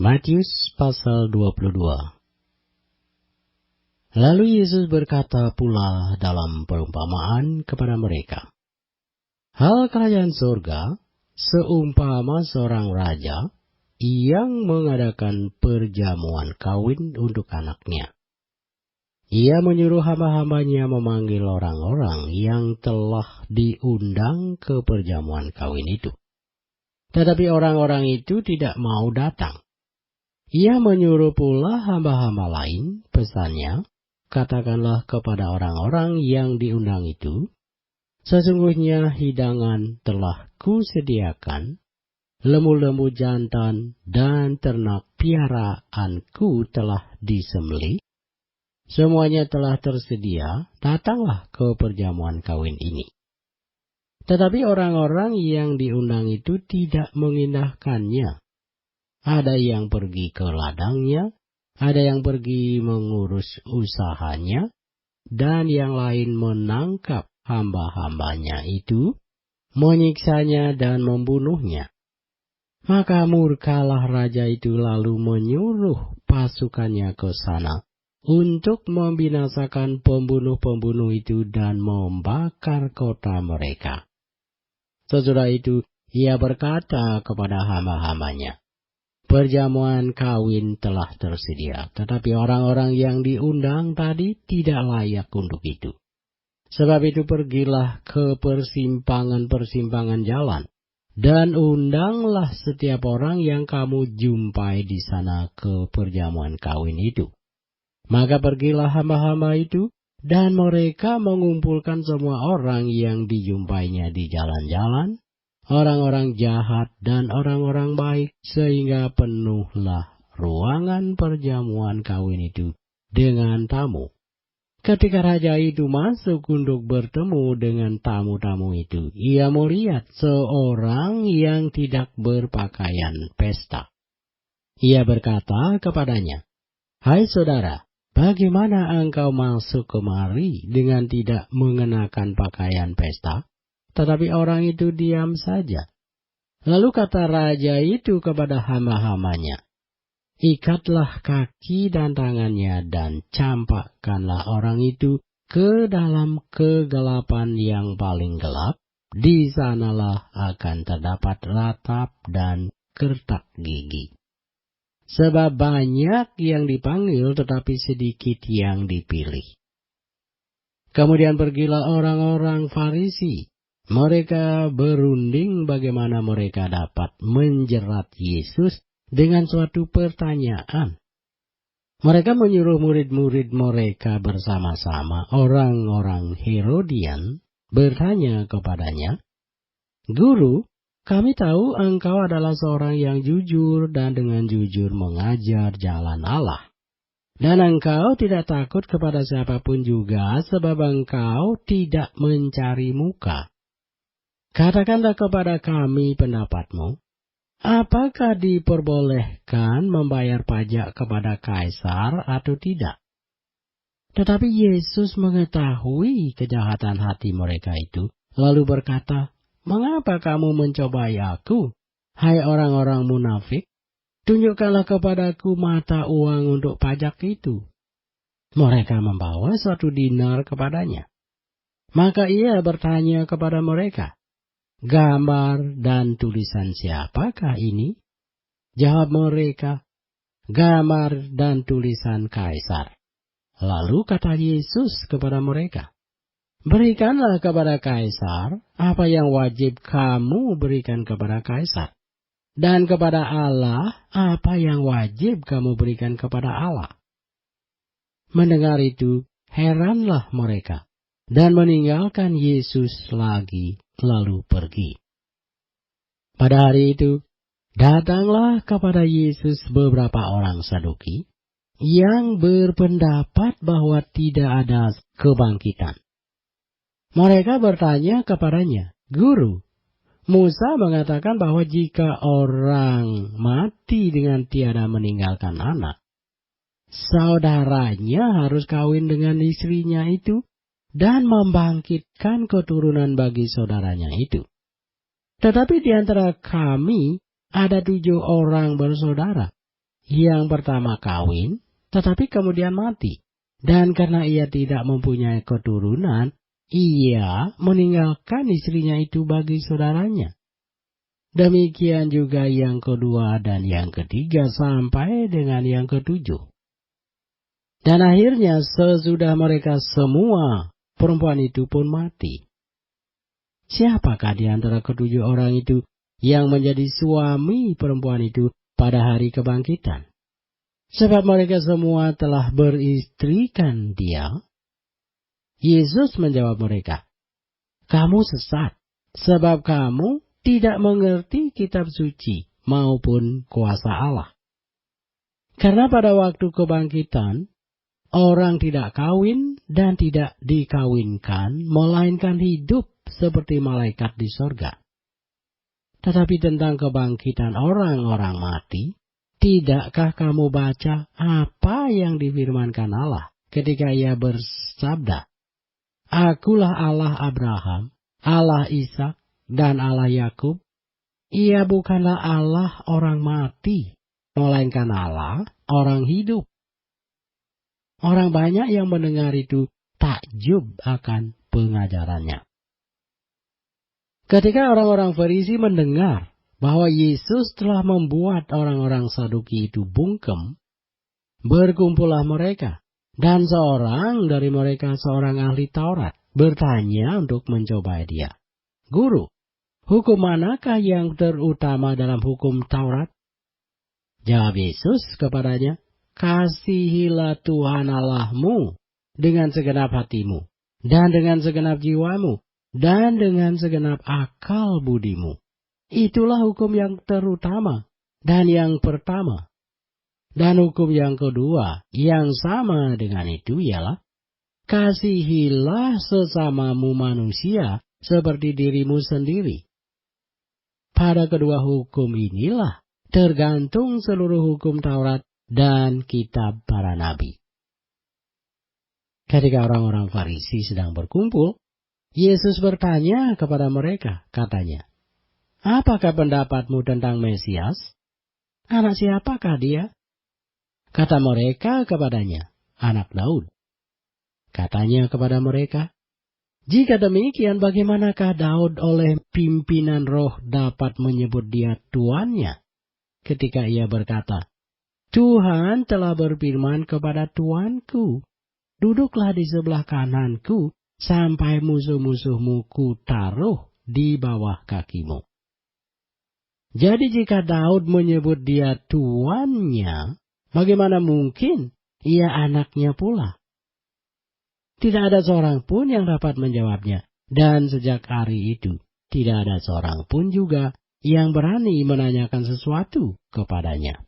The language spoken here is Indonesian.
Matius pasal 22. Lalu Yesus berkata pula dalam perumpamaan kepada mereka, hal kerajaan surga seumpama seorang raja yang mengadakan perjamuan kawin untuk anaknya. Ia menyuruh hamba-hambanya memanggil orang-orang yang telah diundang ke perjamuan kawin itu. Tetapi orang-orang itu tidak mau datang. Ia menyuruh pula hamba-hamba lain, pesannya, katakanlah kepada orang-orang yang diundang itu, sesungguhnya hidangan telah kusediakan, lembu-lembu jantan dan ternak piaraanku telah disembelih, semuanya telah tersedia, datanglah ke perjamuan kawin ini. Tetapi orang-orang yang diundang itu tidak mengindahkannya. Ada yang pergi ke ladangnya, ada yang pergi mengurus usahanya, dan yang lain menangkap hamba-hambanya itu, menyiksanya dan membunuhnya. Maka murkalah raja itu lalu menyuruh pasukannya ke sana untuk membinasakan pembunuh-pembunuh itu dan membakar kota mereka. Sesudah itu ia berkata kepada hamba-hambanya, perjamuan kawin telah tersedia, tetapi orang-orang yang diundang tadi tidak layak untuk itu. Sebab itu pergilah ke persimpangan-persimpangan jalan, dan undanglah setiap orang yang kamu jumpai di sana ke perjamuan kawin itu. Maka pergilah hamba-hamba itu, dan mereka mengumpulkan semua orang yang dijumpainya di jalan-jalan, orang-orang jahat dan orang-orang baik, sehingga penuhlah ruangan perjamuan kawin itu dengan tamu. Ketika raja itu masuk untuk bertemu dengan tamu-tamu itu, ia melihat seorang yang tidak berpakaian pesta. Ia berkata kepadanya, hai saudara, bagaimana engkau masuk kemari dengan tidak mengenakan pakaian pesta? Tetapi orang itu diam saja. Lalu kata raja itu kepada hamba-hambanya, ikatlah kaki dan tangannya dan campakkanlah orang itu ke dalam kegelapan yang paling gelap. Di sanalah akan terdapat ratap dan kertak gigi. Sebab banyak yang dipanggil tetapi sedikit yang dipilih. Kemudian pergilah orang-orang Farisi. Mereka berunding bagaimana mereka dapat menjerat Yesus dengan suatu pertanyaan. Mereka menyuruh murid-murid mereka bersama-sama, orang-orang Herodian, bertanya kepadanya, Guru, kami tahu engkau adalah seorang yang jujur dan dengan jujur mengajar jalan Allah. Dan engkau tidak takut kepada siapapun juga sebab engkau tidak mencari muka. Katakanlah kepada kami pendapatmu, apakah diperbolehkan membayar pajak kepada Kaisar atau tidak? Tetapi Yesus mengetahui kejahatan hati mereka itu, lalu berkata, mengapa kamu mencobai aku, hai orang-orang munafik? Tunjukkanlah kepadaku mata uang untuk pajak itu. Mereka membawa suatu dinar kepadanya. Maka ia bertanya kepada mereka, gambar dan tulisan siapakah ini? Jawab mereka, gambar dan tulisan Kaisar. Lalu kata Yesus kepada mereka, berikanlah kepada Kaisar apa yang wajib kamu berikan kepada Kaisar. Dan kepada Allah apa yang wajib kamu berikan kepada Allah. Mendengar itu, heranlah mereka, dan meninggalkan Yesus lagi, lalu pergi. Pada hari itu, datanglah kepada Yesus beberapa orang Saduki, yang berpendapat bahwa tidak ada kebangkitan. Mereka bertanya kepadanya, Guru, Musa mengatakan bahwa jika orang mati dengan tiada meninggalkan anak, saudaranya harus kawin dengan istrinya itu dan membangkitkan keturunan bagi saudaranya itu. Tetapi di antara kami ada 7 orang bersaudara. yang pertama kawin, tetapi kemudian mati. Dan karena ia tidak mempunyai keturunan, ia meninggalkan istrinya itu bagi saudaranya. Demikian juga yang kedua dan yang ketiga sampai dengan yang ketujuh. Dan akhirnya sesudah mereka semua, perempuan itu pun mati. Siapakah di antara ketujuh orang itu yang menjadi suami perempuan itu pada hari kebangkitan? Sebab mereka semua telah beristrikan dia. Yesus menjawab mereka, "Kamu sesat, sebab kamu tidak mengerti kitab suci maupun kuasa Allah. Karena pada waktu kebangkitan, orang tidak kawin dan tidak dikawinkan, melainkan hidup seperti malaikat di sorga. Tetapi tentang kebangkitan orang-orang mati, tidakkah kamu baca apa yang difirmankan Allah ketika ia bersabda, 'Akulah Allah Abraham, Allah Ishak, dan Allah Yakub'? Ia bukanlah Allah orang mati, melainkan Allah orang hidup." Orang banyak yang mendengar itu takjub akan pengajarannya. Ketika orang-orang Farisi mendengar bahwa Yesus telah membuat orang-orang Saduki itu bungkem, berkumpullah mereka, dan seorang dari mereka, seorang ahli Taurat, bertanya untuk mencobai dia, "Guru, hukum manakah yang terutama dalam hukum Taurat?" Jawab Yesus kepadanya, "Kasihilah Tuhan Allahmu dengan segenap hatimu, dan dengan segenap jiwamu, dan dengan segenap akal budimu. Itulah hukum yang terutama dan yang pertama. Dan hukum yang kedua yang sama dengan itu ialah, kasihilah sesamamu manusia seperti dirimu sendiri. Pada kedua hukum inilah tergantung seluruh hukum Taurat dan kitab para nabi." Ketika orang-orang Farisi sedang berkumpul, Yesus bertanya kepada mereka, katanya, "Apakah pendapatmu tentang Mesias? Anak siapakah dia?" Kata mereka kepadanya, "Anak Daud." Katanya kepada mereka, "Jika demikian, bagaimanakah Daud oleh pimpinan roh dapat menyebut dia tuannya, ketika ia berkata, 'Tuhan telah berfirman kepada Tuanku, duduklah di sebelah kananku, sampai musuh-musuhmu kutaruh di bawah kakimu.' Jadi jika Daud menyebut dia tuannya, bagaimana mungkin ia anaknya pula?" Tidak ada seorang pun yang dapat menjawabnya, dan sejak hari itu tidak ada seorang pun juga yang berani menanyakan sesuatu kepadanya.